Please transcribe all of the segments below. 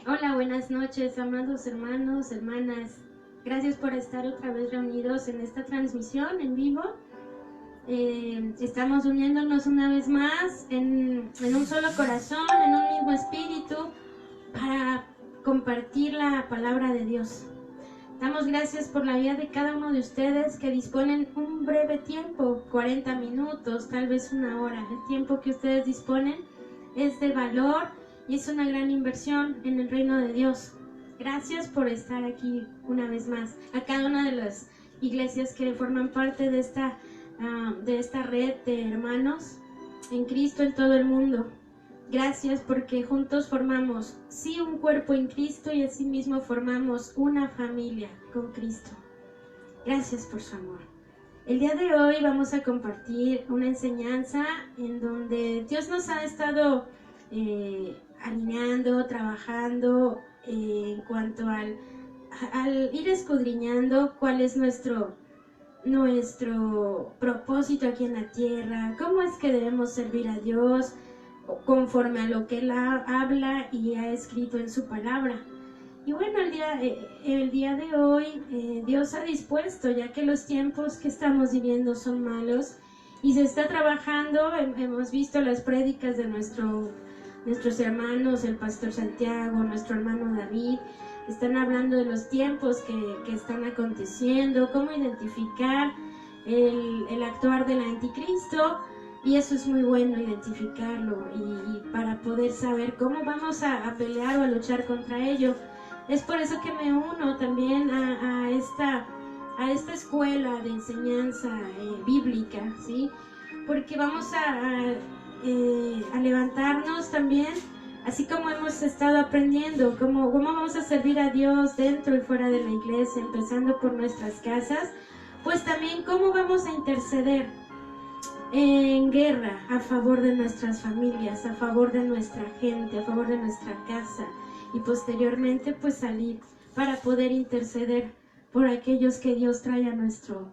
Hola, buenas noches, amados hermanos, hermanas. Gracias por estar otra vez reunidos en esta transmisión en vivo. Estamos uniéndonos una vez más en un solo corazón, en un mismo espíritu, para compartir la palabra de Dios. Damos gracias por la vida de cada uno de ustedes que disponen un breve tiempo, 40 minutos, tal vez una hora. El tiempo que ustedes disponen es de valor y es una gran inversión en el reino de Dios. Gracias por estar aquí una vez más. A cada una de las iglesias que forman parte de esta red de hermanos en Cristo en todo el mundo. Gracias porque juntos formamos, sí, un cuerpo en Cristo y asimismo formamos una familia con Cristo. Gracias por su amor. El día de hoy vamos a compartir una enseñanza en donde Dios nos ha estado alineando, trabajando en cuanto al ir escudriñando cuál es nuestro propósito aquí en la tierra, cómo es que debemos servir a Dios conforme a lo que Él habla y ha escrito en su palabra. Y bueno, el día de hoy Dios ha dispuesto, ya que los tiempos que estamos viviendo son malos y se está trabajando. Hemos visto las prédicas de nuestros hermanos, el pastor Santiago, nuestro hermano David. Están hablando de los tiempos que están aconteciendo, cómo identificar el actuar del anticristo. Y eso es muy bueno, identificarlo y para poder saber cómo vamos a pelear o a luchar contra ello. Es por eso que me uno también a esta escuela de enseñanza bíblica, ¿sí? Porque vamos a levantarnos también, así como hemos estado aprendiendo, cómo vamos a servir a Dios dentro y fuera de la iglesia, empezando por nuestras casas, pues también cómo vamos a interceder en guerra a favor de nuestras familias, a favor de nuestra gente, a favor de nuestra casa, y posteriormente pues salir para poder interceder por aquellos que Dios trae a nuestro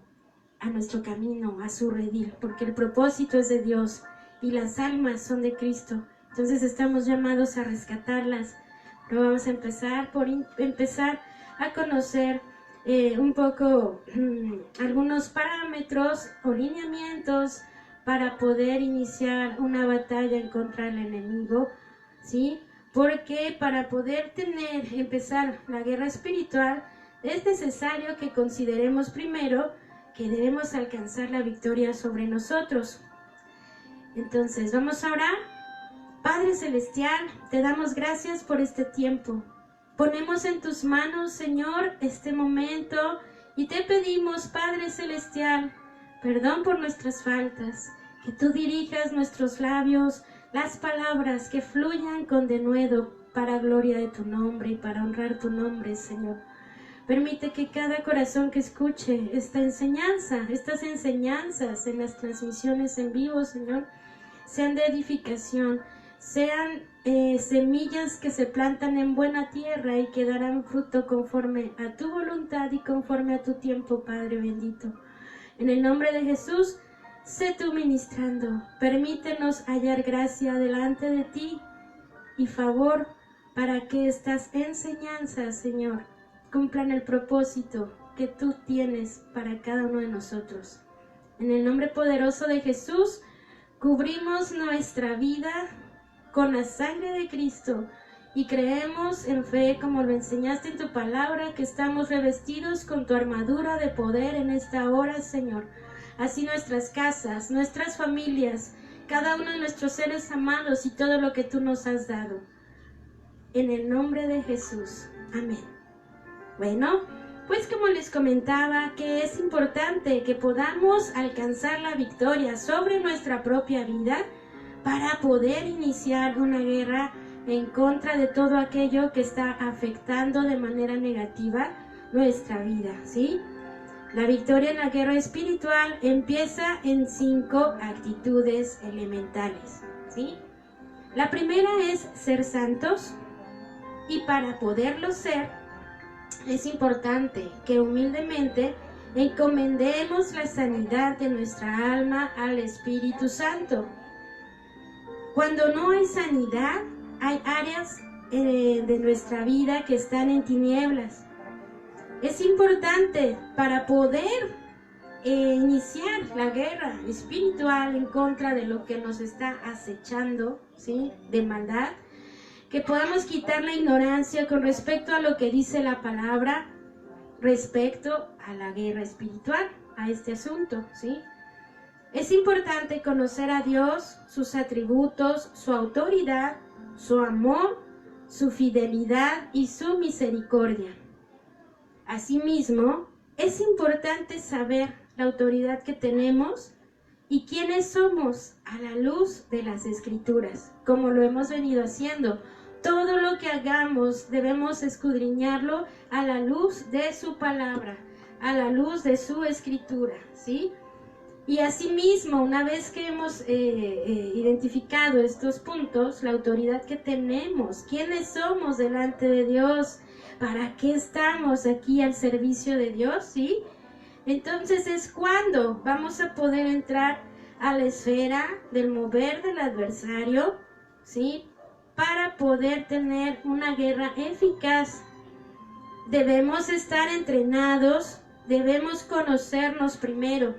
camino, a su redil, porque el propósito es de Dios y las almas son de Cristo. Entonces estamos llamados a rescatarlas. Pero vamos a empezar por empezar a conocer un poco algunos parámetros o lineamientos para poder iniciar una batalla en contra del enemigo, ¿sí? Porque para poder empezar la guerra espiritual, es necesario que consideremos primero que debemos alcanzar la victoria sobre nosotros. Entonces, vamos a orar. Padre Celestial, te damos gracias por este tiempo. Ponemos en tus manos, Señor, este momento y te pedimos, Padre Celestial, perdón por nuestras faltas, que tú dirijas nuestros labios, las palabras que fluyan con denuedo para gloria de tu nombre y para honrar tu nombre, Señor. Permite que cada corazón que escuche estas enseñanzas en las transmisiones en vivo, Señor, sean de edificación, sean semillas que se plantan en buena tierra y que darán fruto conforme a tu voluntad y conforme a tu tiempo, Padre bendito. En el nombre de Jesús, sé tú ministrando. Permítenos hallar gracia delante de ti y favor para que estas enseñanzas, Señor, cumplan el propósito que tú tienes para cada uno de nosotros. En el nombre poderoso de Jesús, cubrimos nuestra vida con la sangre de Cristo y creemos en fe, como lo enseñaste en tu palabra, que estamos revestidos con tu armadura de poder en esta hora, Señor. Así nuestras casas, nuestras familias, cada uno de nuestros seres amados y todo lo que tú nos has dado. En el nombre de Jesús. Amén. Bueno, pues como les comentaba, que es importante que podamos alcanzar la victoria sobre nuestra propia vida para poder iniciar una guerra en contra de todo aquello que está afectando de manera negativa nuestra vida, ¿sí? La victoria en la guerra espiritual empieza en 5 actitudes elementales, ¿sí? La primera es ser santos, y para poderlo ser, es importante que humildemente encomendemos la sanidad de nuestra alma al Espíritu Santo. Cuando no hay sanidad, hay áreas de nuestra vida que están en tinieblas. Es importante para poder iniciar la guerra espiritual en contra de lo que nos está acechando, ¿sí?, de maldad, que podamos quitar la ignorancia con respecto a lo que dice la palabra respecto a la guerra espiritual, a este asunto, ¿sí? Es importante conocer a Dios, sus atributos, su autoridad, su amor, su fidelidad y su misericordia. Asimismo, es importante saber la autoridad que tenemos y quiénes somos a la luz de las Escrituras, como lo hemos venido haciendo. Todo lo que hagamos debemos escudriñarlo a la luz de su palabra, a la luz de su Escritura, ¿sí? Y asimismo, una vez que hemos identificado estos puntos, la autoridad que tenemos, quiénes somos delante de Dios, para qué estamos aquí al servicio de Dios, ¿sí? Entonces es cuando vamos a poder entrar a la esfera del mover del adversario, ¿sí?, para poder tener una guerra eficaz. Debemos estar entrenados, debemos conocernos primero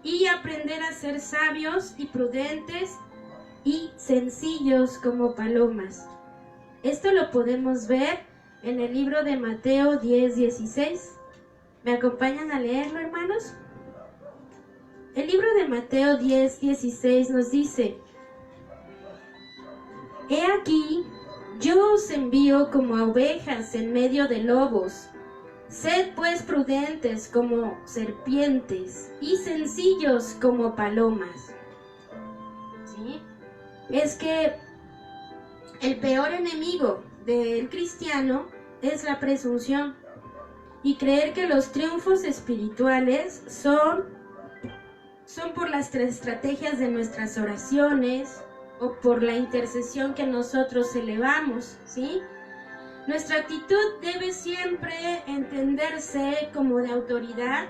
y aprender a ser sabios y prudentes y sencillos como palomas. Esto lo podemos ver en el libro de Mateo 10:16. ¿Me acompañan a leerlo, hermanos? El libro de Mateo 10:16 nos dice: He aquí, yo os envío como a ovejas en medio de lobos. Sed pues prudentes como serpientes y sencillos como palomas. ¿Sí? Es que el peor enemigo del cristiano es la presunción y creer que los triunfos espirituales son por las estrategias de nuestras oraciones o por la intercesión que nosotros elevamos, ¿sí? Nuestra actitud debe siempre entenderse como de autoridad,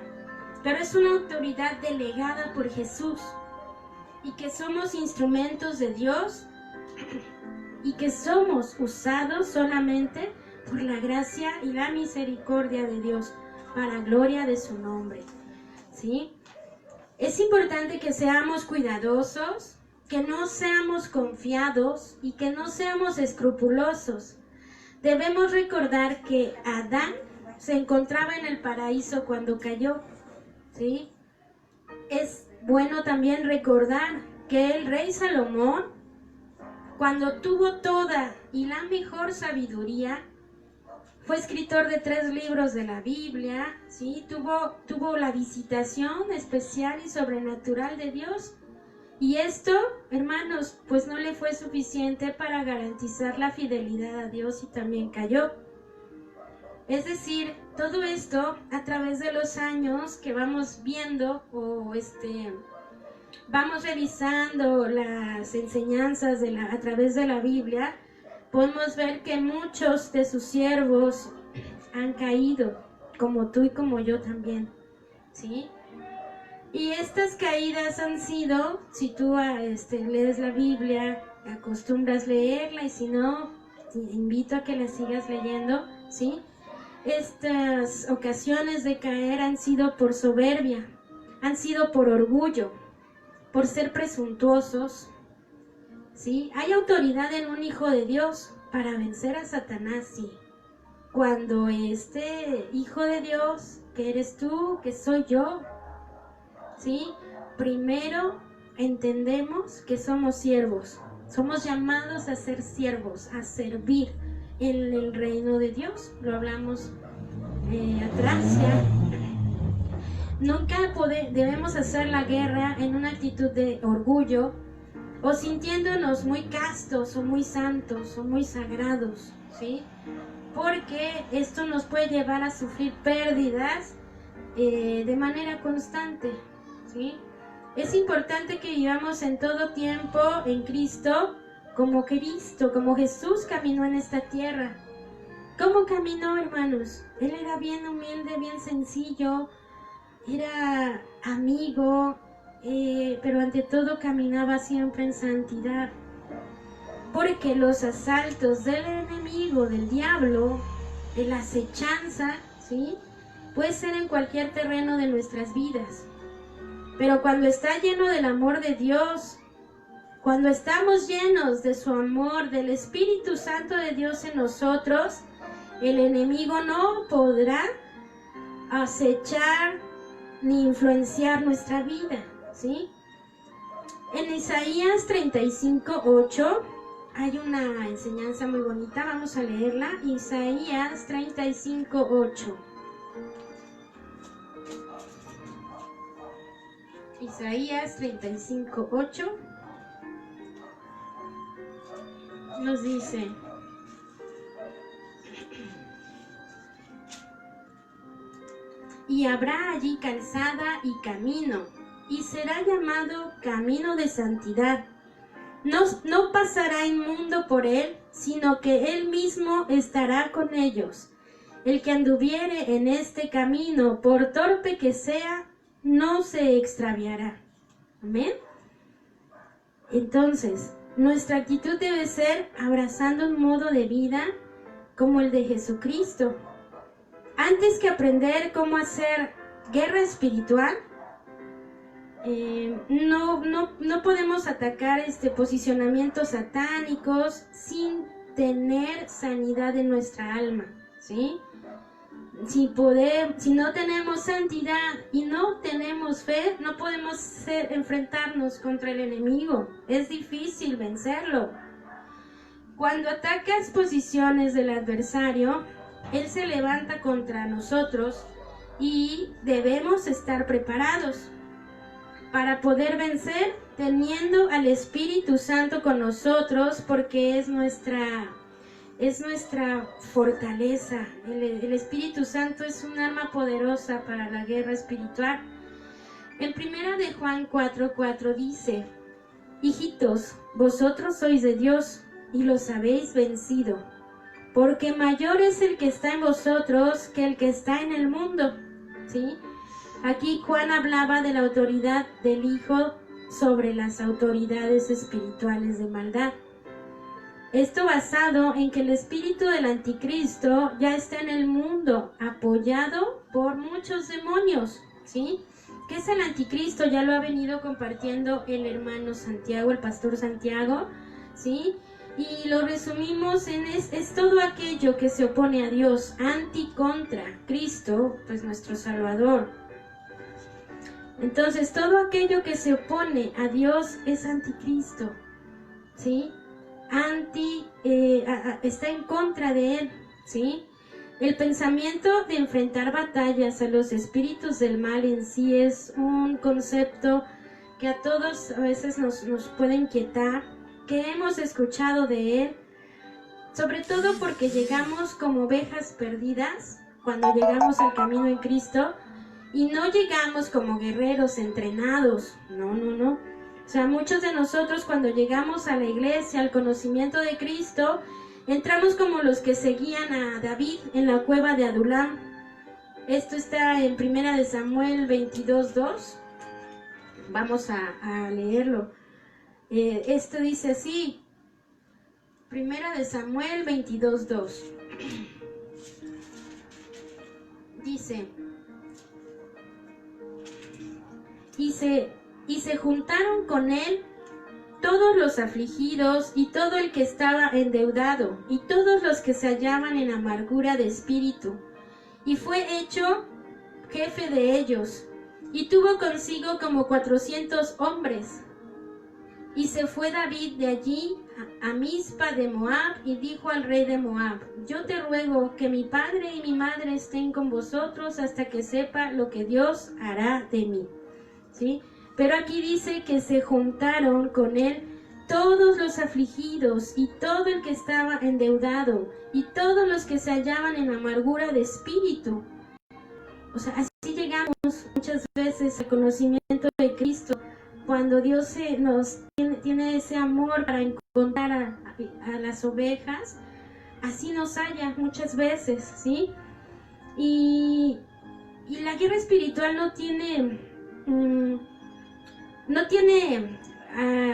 pero es una autoridad delegada por Jesús y que somos instrumentos de Dios y que somos usados solamente por la gracia y la misericordia de Dios, para gloria de su nombre, ¿sí? Es importante que seamos cuidadosos, que no seamos confiados y que no seamos escrupulosos. Debemos recordar que Adán se encontraba en el paraíso cuando cayó, ¿sí? Es bueno también recordar que el rey Salomón, cuando tuvo toda y la mejor sabiduría, fue escritor de 3 libros de la Biblia, ¿sí? Tuvo la visitación especial y sobrenatural de Dios. Y esto, hermanos, pues no le fue suficiente para garantizar la fidelidad a Dios y también cayó. Es decir, todo esto a través de los años que vamos viendo vamos revisando las enseñanzas a través de la Biblia, podemos ver que muchos de sus siervos han caído, como tú y como yo también, ¿sí? Y estas caídas han sido, si tú lees la Biblia, acostumbras leerla, y si no, te invito a que la sigas leyendo, ¿sí? Estas ocasiones de caer han sido por soberbia, han sido por orgullo, por ser presuntuosos, ¿sí? Hay autoridad en un hijo de Dios para vencer a Satanás, sí. Cuando este hijo de Dios, que eres tú, que soy yo, ¿sí? Primero entendemos que somos siervos, somos llamados a ser siervos, a servir en el reino de Dios. Lo hablamos atrás ya. Nunca debemos hacer la guerra en una actitud de orgullo o sintiéndonos muy castos o muy santos o muy sagrados, ¿sí? Porque esto nos puede llevar a sufrir pérdidas de manera constante, ¿sí? Es importante que vivamos en todo tiempo en Cristo, como Jesús caminó en esta tierra. ¿Cómo caminó, hermanos? Él era bien humilde, bien sencillo, era amigo, pero ante todo caminaba siempre en santidad. porque los asaltos del enemigo, del diablo, de la acechanza, ¿sí?, puede ser en cualquier terreno de nuestras vidas. Pero cuando está lleno del amor de Dios, cuando estamos llenos de su amor, del Espíritu Santo de Dios en nosotros, el enemigo no podrá acechar ni influenciar nuestra vida, ¿sí? En Isaías 35:8 hay una enseñanza muy bonita, vamos a leerla. Isaías 35:8. Isaías 35:8 nos dice: y habrá allí calzada y camino, y será llamado camino de santidad. No pasará inmundo por él, sino que él mismo estará con ellos. El que anduviere en este camino, por torpe que sea, no se extraviará. Amén. Entonces, nuestra actitud debe ser abrazando un modo de vida como el de Jesucristo. Antes que aprender cómo hacer guerra espiritual, no podemos atacar posicionamientos satánicos sin tener sanidad en nuestra alma, ¿sí? Si no tenemos santidad y no tenemos fe, no podemos enfrentarnos contra el enemigo. Es difícil vencerlo. Cuando atacas posiciones del adversario, él se levanta contra nosotros y debemos estar preparados para poder vencer, teniendo al Espíritu Santo con nosotros, porque es nuestra fortaleza. El Espíritu Santo es un arma poderosa para la guerra espiritual. En 1 de Juan 4:4 dice: hijitos, vosotros sois de Dios y los habéis vencido, porque mayor es el que está en vosotros que el que está en el mundo, ¿sí? Aquí Juan hablaba de la autoridad del Hijo sobre las autoridades espirituales de maldad. Esto basado en que el espíritu del anticristo ya está en el mundo, apoyado por muchos demonios, ¿sí? ¿Qué es el anticristo? Ya lo ha venido compartiendo el hermano Santiago, el pastor Santiago, ¿sí? Y lo resumimos en es todo aquello que se opone a Dios, contra Cristo, pues nuestro Salvador. Entonces, todo aquello que se opone a Dios es anticristo, ¿sí? Está en contra de Él, ¿sí? El pensamiento de enfrentar batallas a los espíritus del mal en sí es un concepto que a todos a veces nos puede inquietar, que hemos escuchado de Él, sobre todo porque llegamos como ovejas perdidas cuando llegamos al camino en Cristo, y no llegamos como guerreros entrenados, no. O sea, muchos de nosotros cuando llegamos a la iglesia, al conocimiento de Cristo, entramos como los que seguían a David en la cueva de Adulam. Esto está en 1 de Samuel 22:2. Vamos a leerlo. Esto dice así, 1 de Samuel 22:2. Dice: Y se juntaron con él todos los afligidos y todo el que estaba endeudado y todos los que se hallaban en amargura de espíritu, y fue hecho jefe de ellos, y tuvo consigo como 400 hombres. Y se fue David de allí a Mizpa de Moab, y dijo al rey de Moab: yo te ruego que mi padre y mi madre estén con vosotros hasta que sepa lo que Dios hará de mí, ¿sí? Pero aquí dice que se juntaron con él todos los afligidos y todo el que estaba endeudado y todos los que se hallaban en amargura de espíritu. O sea, así llegamos muchas veces al conocimiento de Cristo, cuando Dios tiene ese amor para encontrar a las ovejas. Así nos halla muchas veces, ¿sí? Y la guerra espiritual no tiene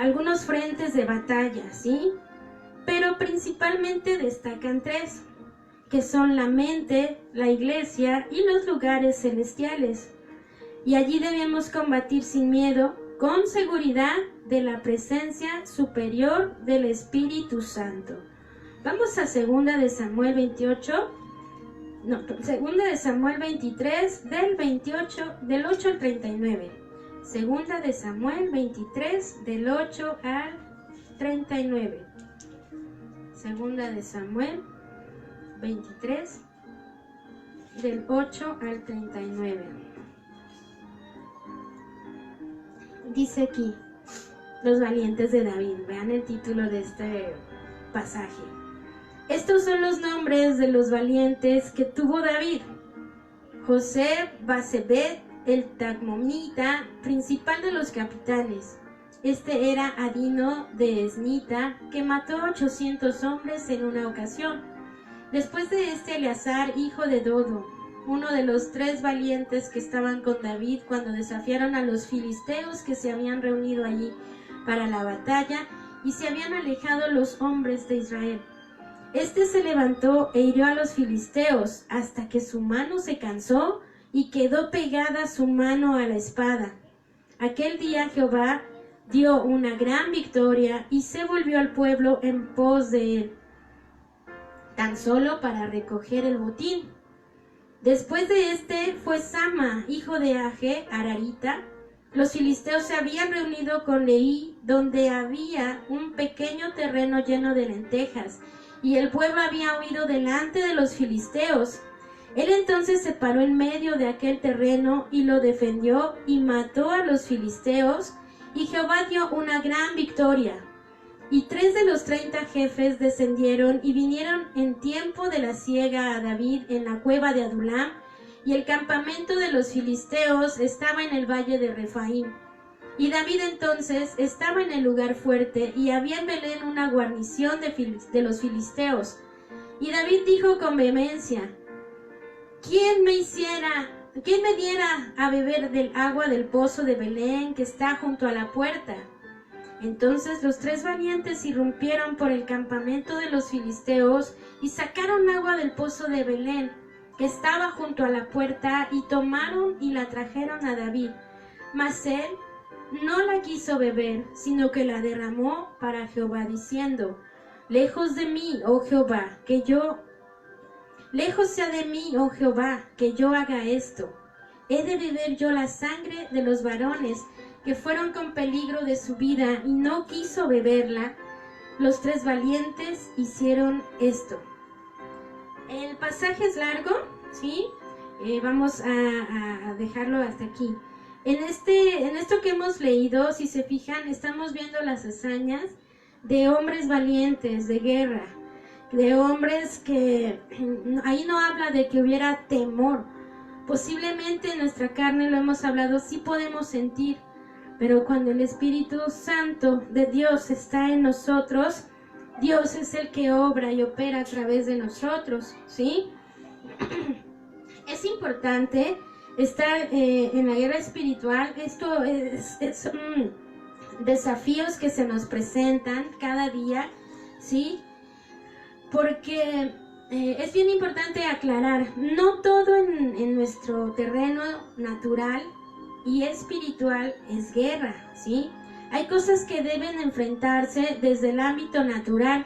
algunos frentes de batalla, ¿sí? pero principalmente destacan tres, que son la mente, la iglesia y los lugares celestiales. Y allí debemos combatir sin miedo, con seguridad de la presencia superior del Espíritu Santo. Vamos a 2 de Samuel 2 de Samuel 23, del 8 al 39. 2 de Samuel 23, del 8 al 39. 2 de Samuel 23, del 8 al 39. Dice aquí, los valientes de David. Vean el título de este pasaje. Estos son los nombres de los valientes que tuvo David: José Basebet, el Tagmonita, principal de los capitanes. Este era Adino de Esnita, que mató a 800 hombres en una ocasión. Después de este, Eleazar, hijo de Dodo, uno de los 3 valientes que estaban con David cuando desafiaron a los filisteos que se habían reunido allí para la batalla y se habían alejado los hombres de Israel. Este se levantó e hirió a los filisteos hasta que su mano se cansó y quedó pegada su mano a la espada. Aquel día Jehová dio una gran victoria y se volvió al pueblo en pos de él, tan solo para recoger el botín. Después de este fue Sama, hijo de Age, Ararita. Los filisteos se habían reunido con Leí, donde había un pequeño terreno lleno de lentejas, y el pueblo había huido delante de los filisteos. Él entonces se paró en medio de aquel terreno y lo defendió y mató a los filisteos, y Jehová dio una gran victoria. Y 3 de los 30 jefes descendieron y vinieron en tiempo de la siega a David en la cueva de Adulam, y el campamento de los filisteos estaba en el valle de Refaim. Y David entonces estaba en el lugar fuerte, y había en Belén una guarnición de los filisteos. Y David dijo con vehemencia: ¿Quién me diera a beber del agua del pozo de Belén que está junto a la puerta? Entonces los 3 valientes irrumpieron por el campamento de los filisteos y sacaron agua del pozo de Belén, que estaba junto a la puerta, y tomaron y la trajeron a David. Mas él no la quiso beber, sino que la derramó para Jehová, diciendo: Lejos sea de mí, oh Jehová, que yo haga esto. He de beber yo la sangre de los varones que fueron con peligro de su vida, y no quiso beberla. Los 3 valientes hicieron esto. El pasaje es largo, ¿sí? Vamos a dejarlo hasta aquí. En esto que hemos leído, si se fijan, estamos viendo las hazañas de hombres valientes de guerra, de hombres que ahí no habla de que hubiera temor. Posiblemente en nuestra carne, lo hemos hablado, sí podemos sentir, pero cuando el Espíritu Santo de Dios está en nosotros, Dios es el que obra y opera a través de nosotros, ¿sí? Es importante estar en la guerra espiritual. Esto son desafíos que se nos presentan cada día, ¿sí? Porque es bien importante aclarar, no todo en nuestro terreno natural y espiritual es guerra, ¿sí? Hay cosas que deben enfrentarse desde el ámbito natural,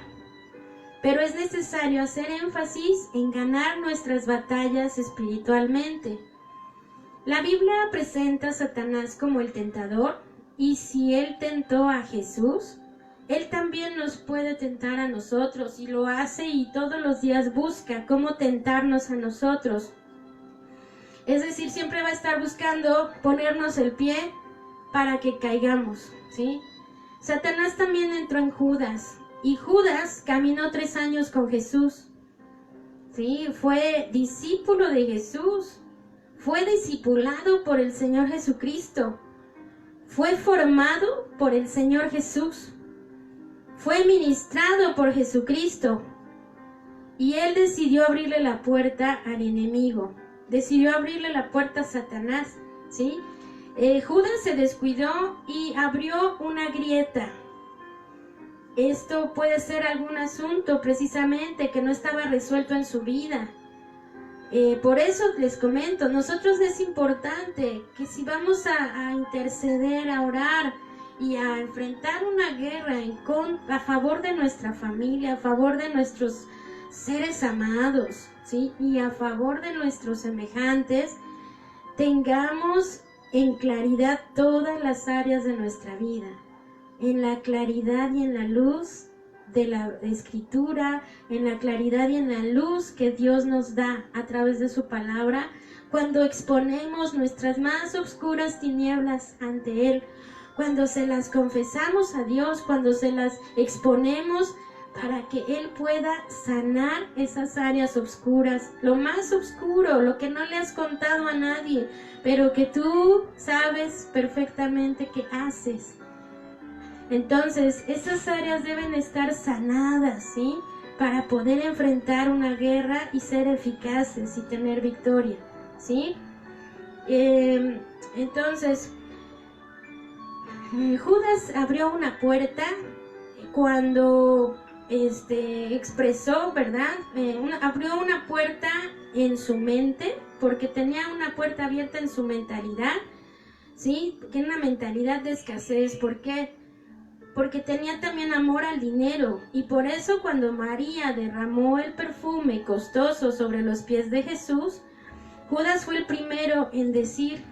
pero es necesario hacer énfasis en ganar nuestras batallas espiritualmente. La Biblia presenta a Satanás como el tentador, y si él tentó a Jesús, él también nos puede tentar a nosotros, y lo hace, y todos los días busca cómo tentarnos a nosotros. Es decir, siempre va a estar buscando ponernos el pie para que caigamos, ¿sí? Satanás también entró en Judas, y Judas caminó 3 años con Jesús, ¿sí? Fue discípulo de Jesús, fue discipulado por el Señor Jesucristo, fue formado por el Señor Jesús, fue ministrado por Jesucristo, y él decidió abrirle la puerta al enemigo, decidió abrirle la puerta a Satanás, ¿sí? Judas se descuidó y abrió una grieta. Esto puede ser algún asunto precisamente que no estaba resuelto en su vida. Por eso les comento, nosotros es importante que si vamos a interceder, a orar y a enfrentar una guerra a favor de nuestra familia, a favor de nuestros seres amados, ¿sí? Y a favor de nuestros semejantes, tengamos en claridad todas las áreas de nuestra vida, en la claridad y en la luz de la Escritura, en la claridad y en la luz que Dios nos da a través de su palabra, cuando exponemos nuestras más oscuras tinieblas ante Él, cuando se las confesamos a Dios, cuando se las exponemos para que Él pueda sanar esas áreas oscuras, lo más oscuro, lo que no le has contado a nadie, pero que tú sabes perfectamente que haces. Entonces, esas áreas deben estar sanadas, ¿sí? Para poder enfrentar una guerra y ser eficaces y tener victoria, ¿sí? Entonces, Judas abrió una puerta cuando expresó, ¿verdad? Abrió una puerta en su mente, porque tenía una puerta abierta en su mentalidad, ¿sí? Que una mentalidad de escasez. ¿Por qué? Porque tenía también amor al dinero, y por eso cuando María derramó el perfume costoso sobre los pies de Jesús, Judas fue el primero en decir: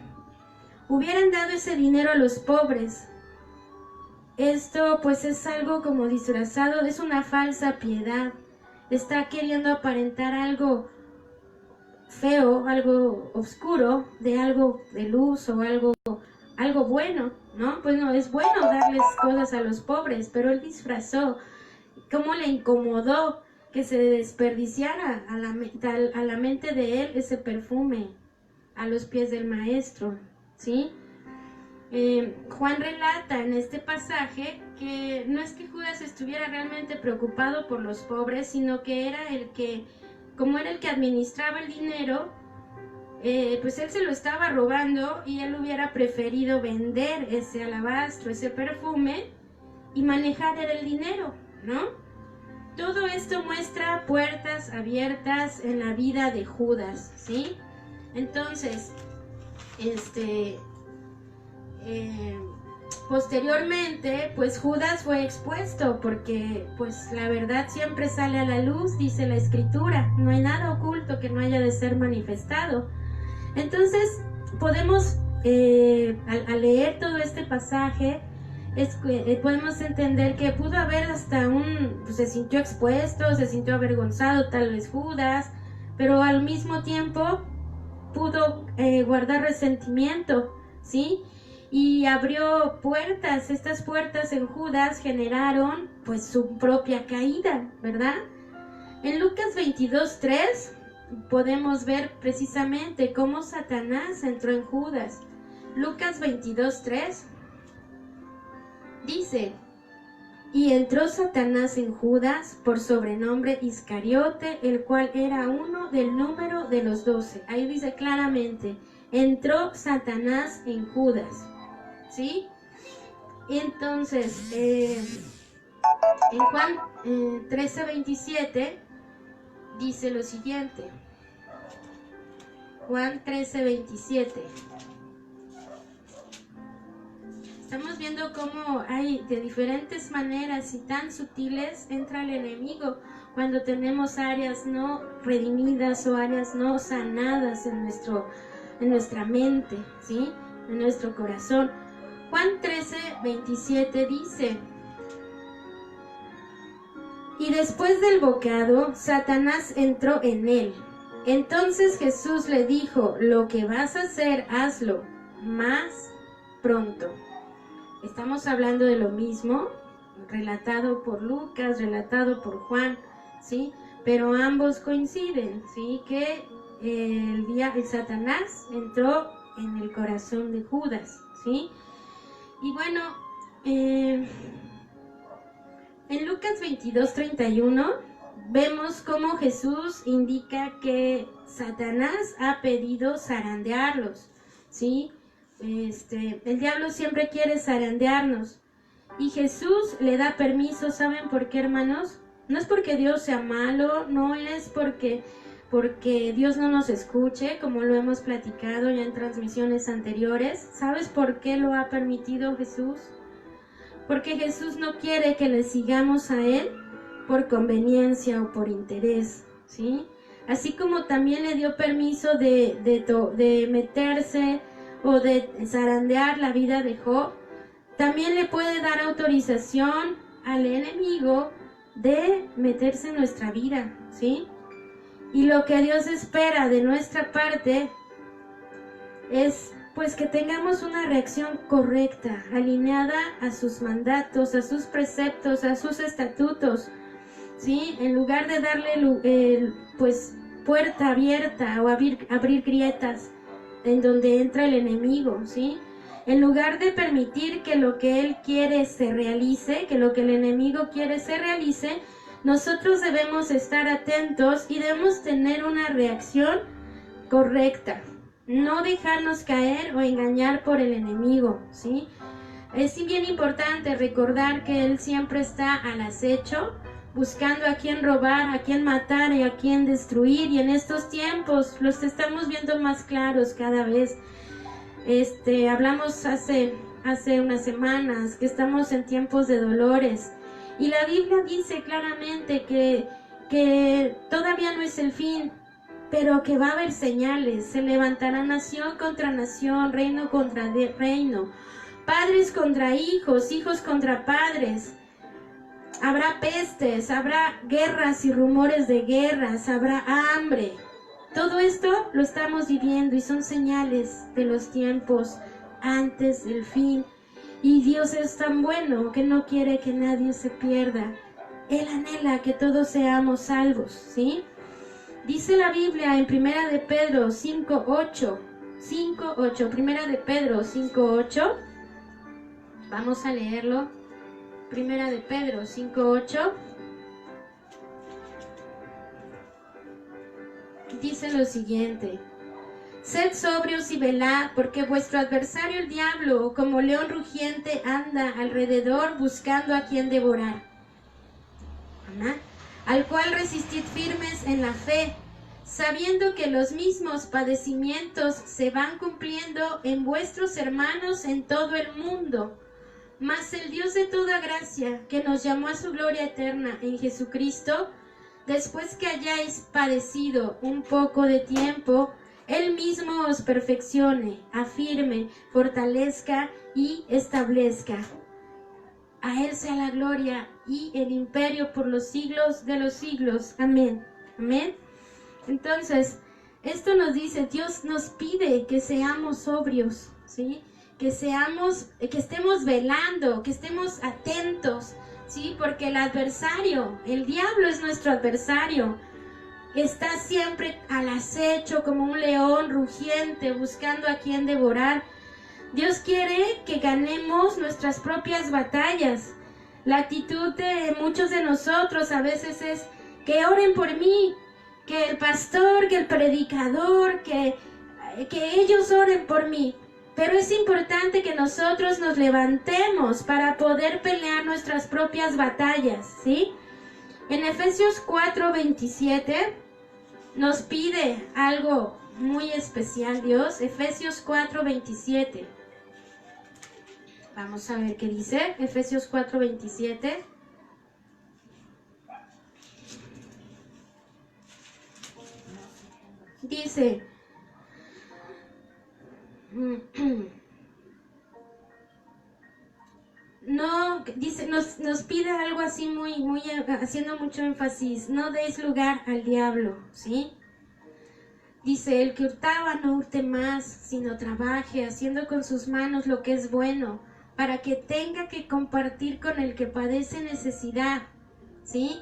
hubieran dado ese dinero a los pobres. Esto pues es algo como disfrazado, es una falsa piedad, está queriendo aparentar algo feo, algo oscuro, de algo de luz o algo bueno, ¿no? Pues no, es bueno darles cosas a los pobres, pero él disfrazó. ¿Cómo le incomodó que se desperdiciara a la mente de él ese perfume a los pies del maestro, ¿sí? Juan relata en este pasaje que no es que Judas estuviera realmente preocupado por los pobres, sino que era como era el que administraba el dinero, pues él se lo estaba robando y él hubiera preferido vender ese alabastro, ese perfume y manejar el dinero, ¿no? Todo esto muestra puertas abiertas en la vida de Judas, ¿sí? Entonces, posteriormente, pues Judas fue expuesto porque pues la verdad siempre sale a la luz, dice la Escritura, no hay nada oculto que no haya de ser manifestado. Entonces podemos, al leer todo este pasaje, podemos entender que pudo haber hasta pues se sintió expuesto, se sintió avergonzado tal vez Judas, pero al mismo tiempo pudo guardar resentimiento, ¿sí? Y abrió puertas. Estas puertas en Judas generaron pues su propia caída, ¿verdad? En Lucas 22:3 podemos ver precisamente cómo Satanás entró en Judas. Lucas 22:3 dice: y entró Satanás en Judas, por sobrenombre Iscariote, el cual era uno del número de los 12. Ahí dice claramente, entró Satanás en Judas, ¿sí? Entonces, en Juan 13:27 dice lo siguiente. Juan 13:27. Estamos viendo cómo hay de diferentes maneras y tan sutiles entra el enemigo cuando tenemos áreas no redimidas o áreas no sanadas en nuestra mente, ¿sí? En nuestro corazón. Juan 13:27 dice: y después del bocado, Satanás entró en él. Entonces Jesús le dijo: lo que vas a hacer, hazlo más pronto. Estamos hablando de lo mismo, relatado por Lucas, relatado por Juan, ¿sí? Pero ambos coinciden, ¿sí? Que el Satanás entró en el corazón de Judas, ¿sí? Y bueno, en Lucas 22:31 vemos cómo Jesús indica que Satanás ha pedido zarandearlos, ¿sí? El diablo siempre quiere zarandearnos. Y Jesús le da permiso, ¿saben por qué, hermanos? No es porque Dios sea malo, no es porque Dios no nos escuche, como lo hemos platicado ya en transmisiones anteriores. ¿Sabes por qué lo ha permitido Jesús? Porque Jesús no quiere que le sigamos a Él por conveniencia o por interés, ¿sí? Así como también le dio permiso de meterse o de zarandear la vida de Job, también le puede dar autorización al enemigo de meterse en nuestra vida, ¿sí? Y lo que Dios espera de nuestra parte es pues que tengamos una reacción correcta, alineada a sus mandatos, a sus preceptos, a sus estatutos, ¿sí? En lugar de darle pues puerta abierta o abrir grietas en donde entra el enemigo, ¿sí? En lugar de permitir que lo que él quiere se realice, que lo que el enemigo quiere se realice, nosotros debemos estar atentos y debemos tener una reacción correcta. No dejarnos caer o engañar por el enemigo, ¿sí? Es bien importante recordar que él siempre está al acecho, buscando a quién robar, a quién matar y a quién destruir. Y en estos tiempos los estamos viendo más claros cada vez. Hablamos hace unas semanas que estamos en tiempos de dolores. Y la Biblia dice claramente que todavía no es el fin, pero que va a haber señales. Se levantará nación contra nación, reino contra reino, padres contra hijos, hijos contra padres. Habrá pestes, habrá guerras y rumores de guerras, habrá hambre. Todo esto lo estamos viviendo y son señales de los tiempos antes del fin. Y Dios es tan bueno que no quiere que nadie se pierda. Él anhela que todos seamos salvos, ¿sí? Dice la Biblia en Primera de Pedro 5:8, Primera de Pedro 5:8, vamos a leerlo. Primera de Pedro 5:8, dice lo siguiente: sed sobrios y velad, porque vuestro adversario el diablo, como león rugiente, anda alrededor buscando a quien devorar. ¿Amén? Al cual resistid firmes en la fe, sabiendo que los mismos padecimientos se van cumpliendo en vuestros hermanos en todo el mundo. Mas el Dios de toda gracia, que nos llamó a su gloria eterna en Jesucristo, después que hayáis padecido un poco de tiempo, Él mismo os perfeccione, afirme, fortalezca y establezca. A Él sea la gloria y el imperio por los siglos de los siglos. Amén. Amén. Entonces, esto nos dice, Dios nos pide que seamos sobrios, ¿sí? Que estemos velando, que estemos atentos, ¿sí? Porque el adversario, el diablo es nuestro adversario. Está siempre al acecho como un león rugiente buscando a quien devorar. Dios quiere que ganemos nuestras propias batallas. La actitud de muchos de nosotros a veces es que oren por mí, que el pastor, que el predicador, que ellos oren por mí. Pero es importante que nosotros nos levantemos para poder pelear nuestras propias batallas, ¿sí? En Efesios 4:27 nos pide algo muy especial Dios. Efesios 4:27. Vamos a ver qué dice. Efesios 4:27. Dice... No, dice, nos pide algo así muy, haciendo mucho énfasis: no deis lugar al diablo, ¿sí? Dice, el que hurtaba no hurte más, sino trabaje, haciendo con sus manos lo que es bueno, para que tenga que compartir con el que padece necesidad, ¿sí?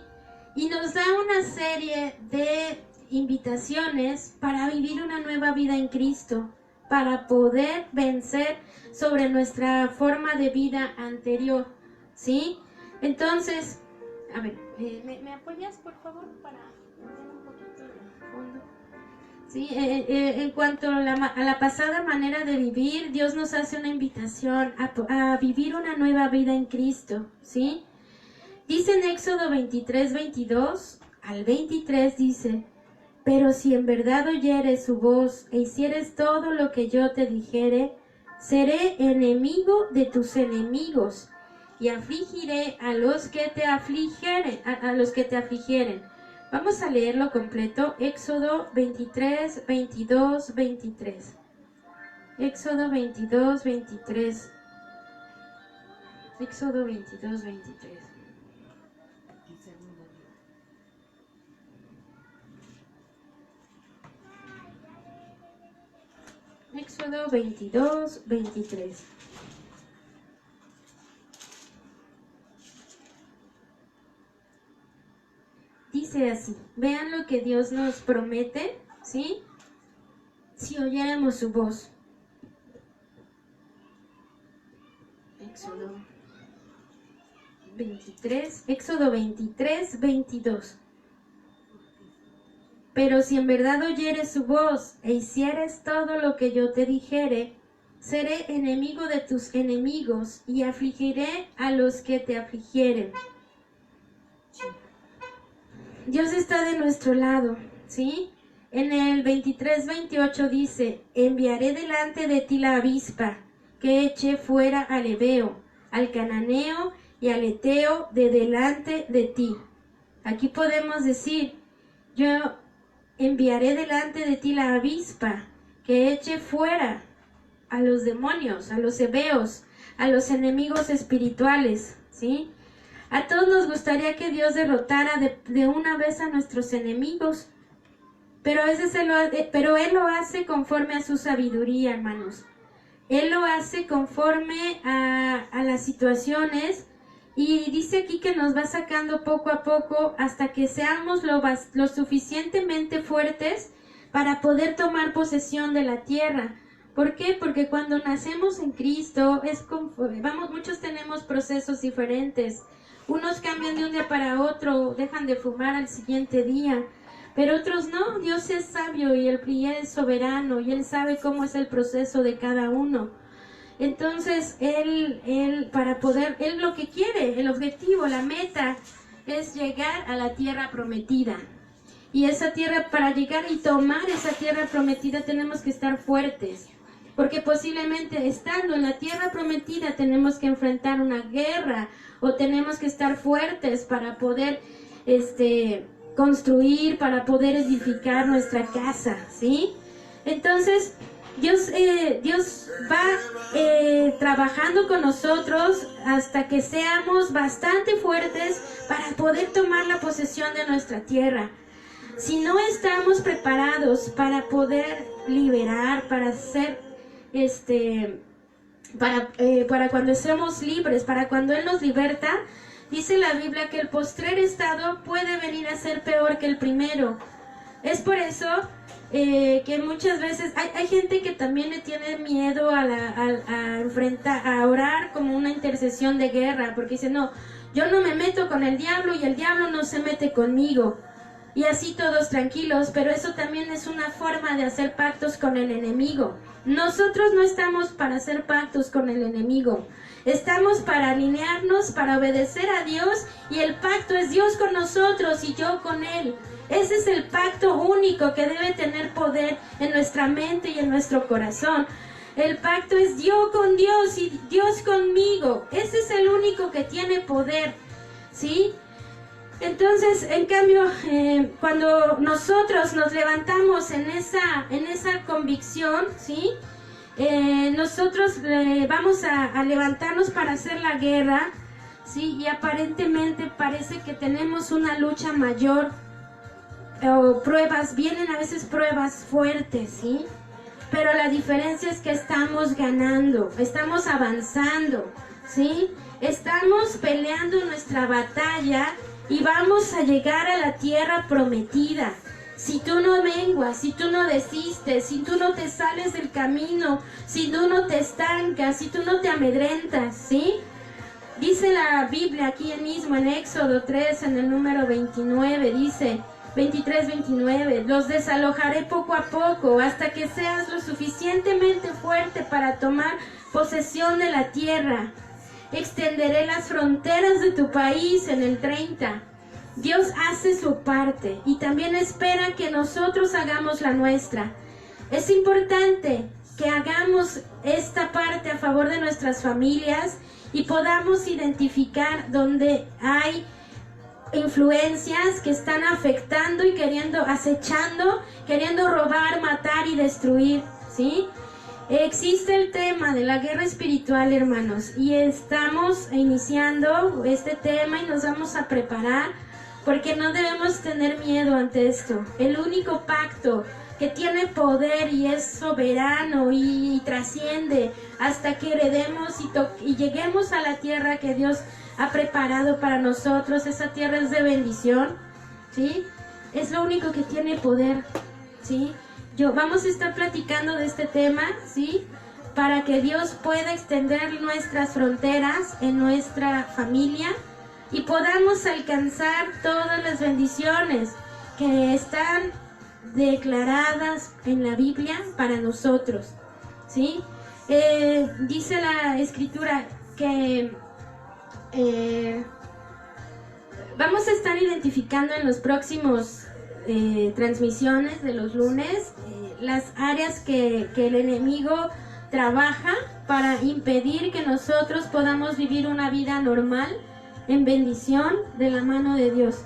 Y nos da una serie de invitaciones para vivir una nueva vida en Cristo, para poder vencer sobre nuestra forma de vida anterior, ¿sí? Entonces, a ver, ¿me apoyas por favor para poner un poquito de fondo? ¿sí? En cuanto a la pasada manera de vivir, Dios nos hace una invitación a vivir una nueva vida en Cristo, ¿sí? Dice en Éxodo 23, 22 al 23, dice: pero si en verdad oyeres su voz e hicieres todo lo que yo te dijere, seré enemigo de tus enemigos y afligiré a los que te afligieren, a los que te afligieren. Vamos a leerlo completo. Éxodo 23, 22, 23. Éxodo 22, 23. Éxodo 22, 23. Éxodo 22, 23. Dice así, vean lo que Dios nos promete, ¿sí? Si oyéramos su voz. Éxodo 23, 22. Pero si en verdad oyeres su voz e hicieres todo lo que yo te dijere, seré enemigo de tus enemigos y afligiré a los que te afligieren. Dios está de nuestro lado, ¿sí? En el 23, 28 dice: enviaré delante de ti la avispa, que eche fuera al Ebeo, al Cananeo y al Eteo de delante de ti. Aquí podemos decir, yo enviaré delante de ti la avispa, que eche fuera a los demonios, a los ebeos, a los enemigos espirituales, ¿sí? A todos nos gustaría que Dios derrotara de una vez a nuestros enemigos, pero Él lo hace conforme a su sabiduría, hermanos. Él lo hace conforme a las situaciones, y dice aquí que nos va sacando poco a poco hasta que seamos lo suficientemente fuertes para poder tomar posesión de la tierra. ¿Por qué? Porque cuando nacemos en Cristo, muchos tenemos procesos diferentes. Unos cambian de un día para otro, dejan de fumar al siguiente día, pero otros no. Dios es sabio y Él es soberano y Él sabe cómo es el proceso de cada uno. Entonces, Él lo que quiere, el objetivo, la meta, es llegar a la tierra prometida. Y esa tierra, para llegar y tomar esa tierra prometida, tenemos que estar fuertes. Porque posiblemente estando en la tierra prometida tenemos que enfrentar una guerra, o tenemos que estar fuertes para poder construir, para poder edificar nuestra casa, ¿sí? Entonces, Dios va trabajando con nosotros hasta que seamos bastante fuertes para poder tomar la posesión de nuestra tierra. Si no estamos preparados para poder liberar, para ser para cuando seamos libres, para cuando Él nos liberta, dice la Biblia que el postrer estado puede venir a ser peor que el primero. Es por eso que muchas veces hay gente que también le tiene miedo a orar como una intercesión de guerra, porque dice, no, yo no me meto con el diablo y el diablo no se mete conmigo. Y así todos tranquilos, pero eso también es una forma de hacer pactos con el enemigo. Nosotros no estamos para hacer pactos con el enemigo. Estamos para alinearnos, para obedecer a Dios, y el pacto es Dios con nosotros y yo con Él. Ese es el pacto único que debe tener poder en nuestra mente y en nuestro corazón. El pacto es yo con Dios y Dios conmigo. Ese es el único que tiene poder, ¿sí? Entonces, en cambio, cuando nosotros nos levantamos en esa convicción, ¿sí? Nosotros vamos a levantarnos para hacer la guerra, ¿sí? Y aparentemente parece que tenemos una lucha mayor, o vienen a veces pruebas fuertes, ¿sí? Pero la diferencia es que estamos ganando, estamos avanzando, ¿sí? Estamos peleando nuestra batalla y vamos a llegar a la tierra prometida. Si tú no menguas, si tú no desistes, si tú no te sales del camino, si tú no te estancas, si tú no te amedrentas, ¿sí? Dice la Biblia aquí mismo en Éxodo 3, en el número 29, dice: 23, 29. Los desalojaré poco a poco hasta que seas lo suficientemente fuerte para tomar posesión de la tierra. Extenderé las fronteras de tu país en el 30. Dios hace su parte y también espera que nosotros hagamos la nuestra. Es importante que hagamos esta parte a favor de nuestras familias y podamos identificar dónde hay influencias que están afectando y acechando, queriendo robar, matar y destruir, ¿sí? Existe el tema de la guerra espiritual, hermanos, y estamos iniciando este tema y nos vamos a preparar porque no debemos tener miedo ante esto. El único pacto que tiene poder y es soberano y trasciende hasta que heredemos y lleguemos a la tierra que Dios ha preparado para nosotros. Esa tierra es de bendición, ¿sí? Es lo único que tiene poder, ¿sí? Vamos a estar platicando de este tema, ¿sí? Para que Dios pueda extender nuestras fronteras en nuestra familia y podamos alcanzar todas las bendiciones que están declaradas en la Biblia para nosotros, ¿sí? Dice la Escritura que vamos a estar identificando en los próximos transmisiones de los lunes las áreas que el enemigo trabaja para impedir que nosotros podamos vivir una vida normal en bendición de la mano de Dios.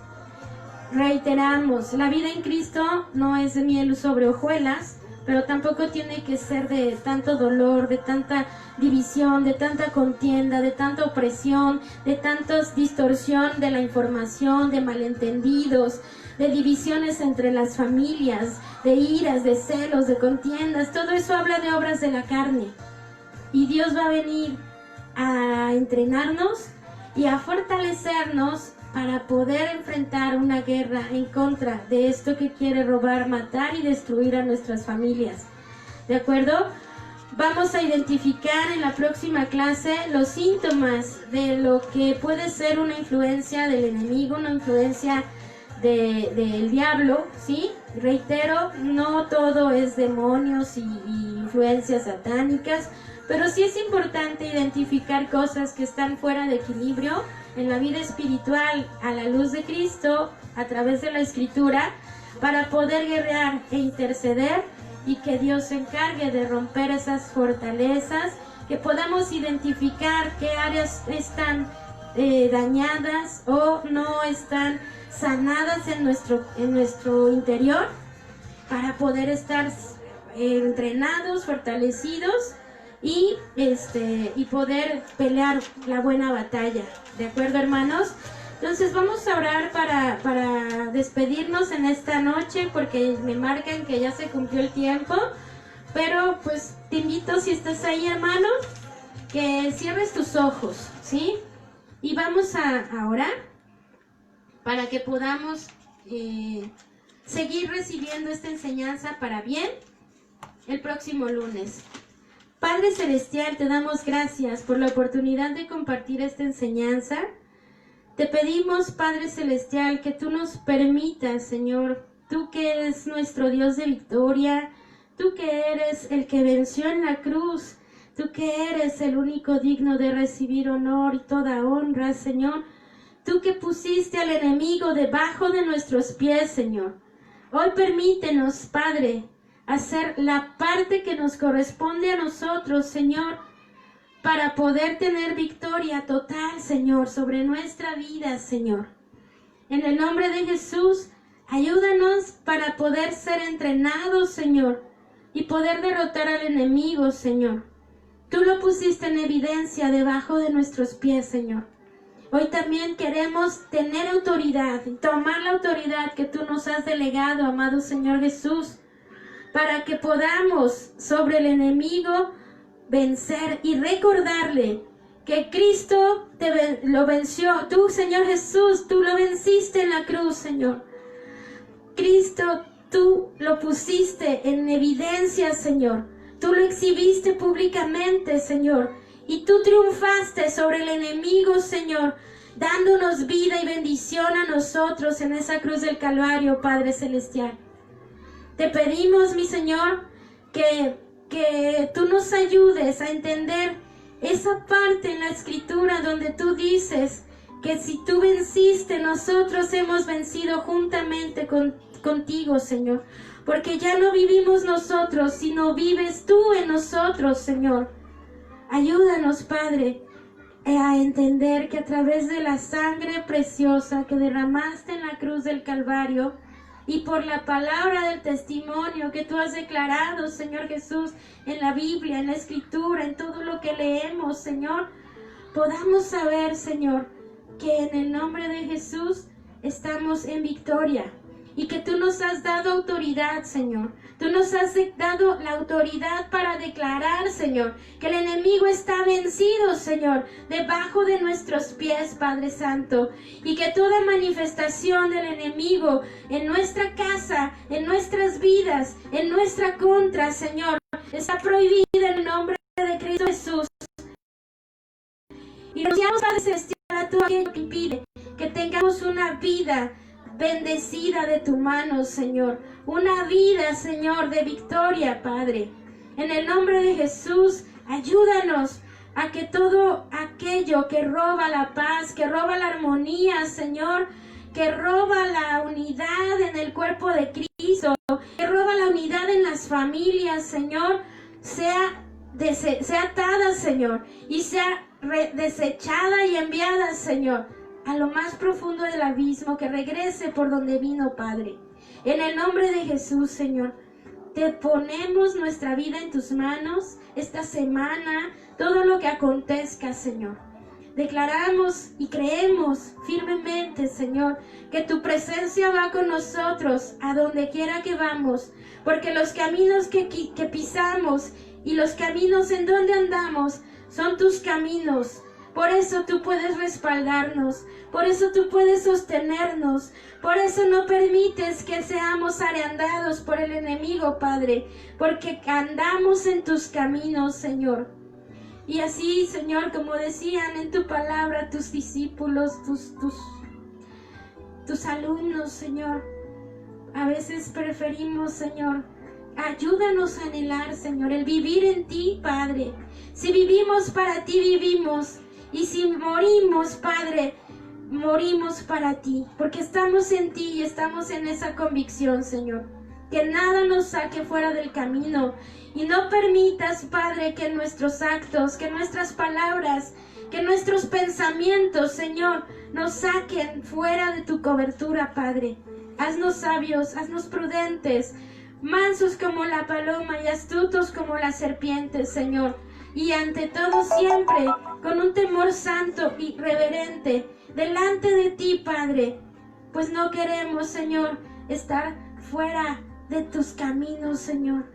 Reiteramos, la vida en Cristo no es de miel sobre hojuelas, pero tampoco tiene que ser de tanto dolor, de tanta división, de tanta contienda, de tanta opresión, de tanta distorsión de la información, de malentendidos, de divisiones entre las familias, de iras, de celos, de contiendas. Todo eso habla de obras de la carne. Y Dios va a venir a entrenarnos y a fortalecernos para poder enfrentar una guerra en contra de esto que quiere robar, matar y destruir a nuestras familias. ¿De acuerdo? Vamos a identificar en la próxima clase los síntomas de lo que puede ser una influencia del enemigo, una influencia del diablo, ¿sí? Reitero, no todo es demonios y influencias satánicas, pero sí es importante identificar cosas que están fuera de equilibrio en la vida espiritual a la luz de Cristo, a través de la Escritura, para poder guerrear e interceder y que Dios se encargue de romper esas fortalezas, que podamos identificar qué áreas están dañadas o no están sanadas en nuestro interior, para poder estar entrenados, fortalecidos y poder pelear la buena batalla. ¿De acuerdo, hermanos? Entonces vamos a orar para despedirnos en esta noche, porque me marcan que ya se cumplió el tiempo. Pero pues te invito, si estás ahí, hermano, que cierres tus ojos, ¿sí? Y vamos a orar para que podamos seguir recibiendo esta enseñanza para bien el próximo lunes. Padre Celestial, te damos gracias por la oportunidad de compartir esta enseñanza. Te pedimos, Padre Celestial, que tú nos permitas, Señor, tú que eres nuestro Dios de victoria, tú que eres el que venció en la cruz, tú que eres el único digno de recibir honor y toda honra, Señor, tú que pusiste al enemigo debajo de nuestros pies, Señor. Hoy permítenos, Padre, hacer la parte que nos corresponde a nosotros, Señor, para poder tener victoria total, Señor, sobre nuestra vida, Señor. En el nombre de Jesús, ayúdanos para poder ser entrenados, Señor, y poder derrotar al enemigo, Señor. Tú lo pusiste en evidencia debajo de nuestros pies, Señor. Hoy también queremos tener autoridad, tomar la autoridad que tú nos has delegado, amado Señor Jesús, para que podamos sobre el enemigo vencer y recordarle que Cristo lo venció. Tú, Señor Jesús, tú lo venciste en la cruz, Señor. Cristo, tú lo pusiste en evidencia, Señor. Tú lo exhibiste públicamente, Señor. Y tú triunfaste sobre el enemigo, Señor. dándonos vida y bendición a nosotros en esa cruz del Calvario, Padre Celestial. Te pedimos, mi Señor, que tú nos ayudes a entender esa parte en la Escritura donde tú dices que si tú venciste, nosotros hemos vencido juntamente contigo, Señor. Porque ya no vivimos nosotros, sino vives tú en nosotros, Señor. Ayúdanos, Padre, a entender que a través de la sangre preciosa que derramaste en la cruz del Calvario y por la palabra del testimonio que tú has declarado, Señor Jesús, en la Biblia, en la Escritura, en todo lo que leemos, Señor, podamos saber, Señor, que en el nombre de Jesús estamos en victoria y que tú nos has dado autoridad, Señor. Tú nos has dado la autoridad para declarar, Señor, que el enemigo está vencido, Señor, debajo de nuestros pies, Padre Santo, y que toda manifestación del enemigo en nuestra casa, en nuestras vidas, en nuestra contra, Señor, está prohibida en el nombre de Cristo Jesús. Y rociamos, Padre Celestial, a todo aquello que impide que tengamos una vida bendecida de tu mano, Señor. Una vida, Señor, de victoria, Padre. En el nombre de Jesús, ayúdanos a que todo aquello que roba la paz, que roba la armonía, Señor, que roba la unidad en el cuerpo de Cristo, que roba la unidad en las familias, Señor, sea atada, Señor, y sea desechada y enviada, Señor, a lo más profundo del abismo, que regrese por donde vino, Padre. En el nombre de Jesús, Señor, te ponemos nuestra vida en tus manos esta semana, todo lo que acontezca, Señor. Declaramos y creemos firmemente, Señor, que tu presencia va con nosotros a donde quiera que vamos, porque los caminos que pisamos y los caminos en donde andamos son tus caminos. Por eso tú puedes respaldarnos, por eso tú puedes sostenernos, por eso no permites que seamos arandados por el enemigo, Padre, porque andamos en tus caminos, Señor. Y así, Señor, como decían en tu palabra tus discípulos, tus alumnos, Señor, a veces preferimos, Señor, ayúdanos a anhelar, Señor, el vivir en ti, Padre. Si vivimos para ti, vivimos. Y si morimos, Padre, morimos para ti, porque estamos en ti y estamos en esa convicción, Señor. Que nada nos saque fuera del camino y no permitas, Padre, que nuestros actos, que nuestras palabras, que nuestros pensamientos, Señor, nos saquen fuera de tu cobertura, Padre. Haznos sabios, haznos prudentes, mansos como la paloma y astutos como la serpiente, Señor. Y ante todo siempre con un temor santo y reverente delante de ti, Padre, pues no queremos, Señor, estar fuera de tus caminos, Señor.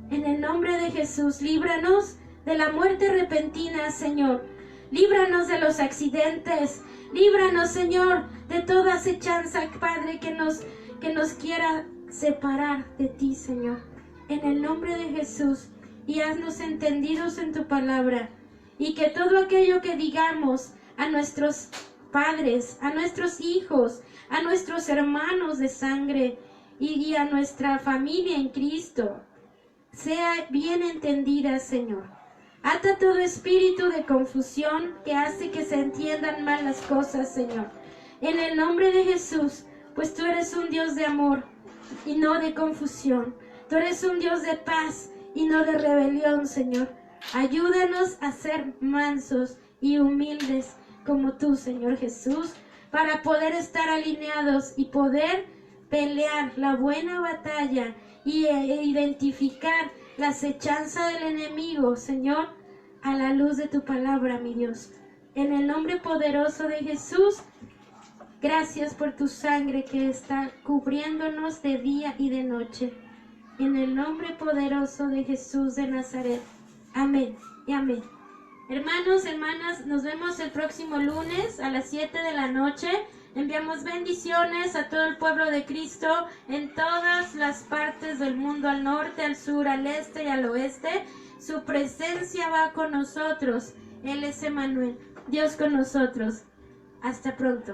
En el nombre de Jesús, líbranos de la muerte repentina, Señor. Líbranos de los accidentes. Líbranos, Señor, de toda acechanza, Padre, que nos quiera separar de ti, Señor. En el nombre de Jesús. Y haznos entendidos en tu palabra, y que todo aquello que digamos a nuestros padres, a nuestros hijos, a nuestros hermanos de sangre y a nuestra familia en Cristo, sea bien entendida, Señor. Ata todo espíritu de confusión que hace que se entiendan mal las cosas, Señor. En el nombre de Jesús, pues tú eres un Dios de amor y no de confusión. Tú eres un Dios de paz y no de rebelión, Señor. Ayúdanos a ser mansos y humildes como tú, Señor Jesús, para poder estar alineados y poder pelear la buena batalla y identificar la acechanza del enemigo, Señor, a la luz de tu palabra, mi Dios. En el nombre poderoso de Jesús, gracias por tu sangre que está cubriéndonos de día y de noche. En el nombre poderoso de Jesús de Nazaret. Amén y amén. Hermanos, hermanas, nos vemos el próximo lunes a las 7 de la noche. Enviamos bendiciones a todo el pueblo de Cristo en todas las partes del mundo, al norte, al sur, al este y al oeste. Su presencia va con nosotros. Él es Emmanuel, Dios con nosotros. Hasta pronto.